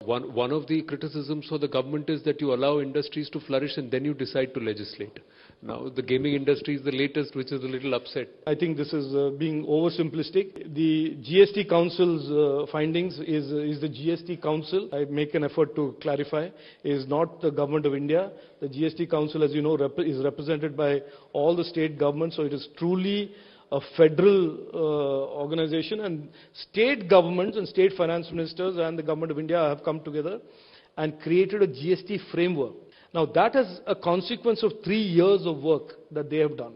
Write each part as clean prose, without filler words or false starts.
One of the criticisms for the government is that you allow industries to flourish and then you decide to legislate. Now, the gaming industry is the latest, which is a little upset. I think this is being oversimplistic. The GST Council's findings is the GST Council. I make an effort to clarify, is not the government of India. The GST Council, as you know, is represented by all the state governments, so it is truly a federal organization, and state governments and state finance ministers and the government of India have come together and created a GST framework. Now that is a consequence of 3 years of work that they have done.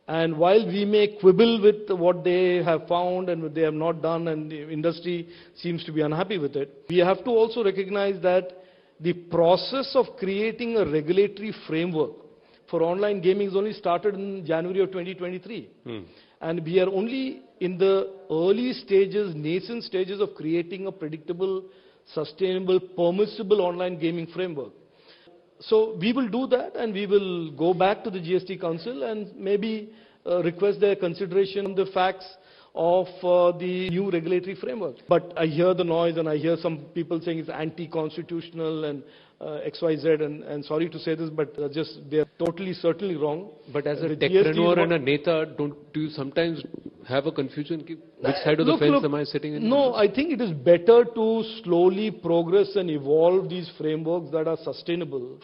And while we may quibble with what they have found and what they have not done, and the industry seems to be unhappy with it, we have to also recognize that the process of creating a regulatory framework for online gaming is only started in January of 2023. And we are only in the early stages, nascent stages of creating a predictable, sustainable, permissible online gaming framework. So we will do that, and we will go back to the GST Council and maybe request their consideration on the facts of the new regulatory framework. But I hear the noise, and I hear some people saying it's anti-constitutional and XYZ, and sorry to say this, but they're totally, certainly wrong. But as a techpreneur and a neta, do you sometimes have a confusion? Which side of the fence am I sitting in? No, I think it is better to slowly progress and evolve these frameworks that are sustainable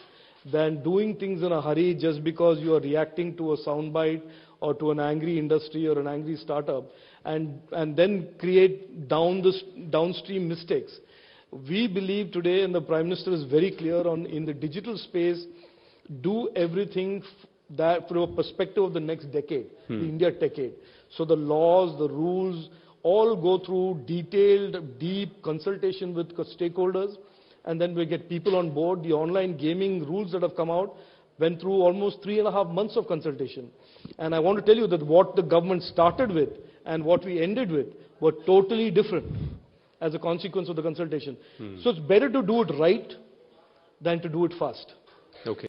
than doing things in a hurry just because you are reacting to a soundbite or to an angry industry or an angry startup, and then create downstream mistakes. We believe today, and the Prime Minister is very clear on, in the digital space, do everything that from a perspective of the next decade, the India decade. So the laws, the rules, all go through detailed, deep consultation with stakeholders, and then we get people on board. The online gaming rules that have come out went through almost 3.5 months of consultation. And I want to tell you that what the government started with and what we ended with were totally different as a consequence of the consultation. So it's better to do it right than to do it fast. Okay.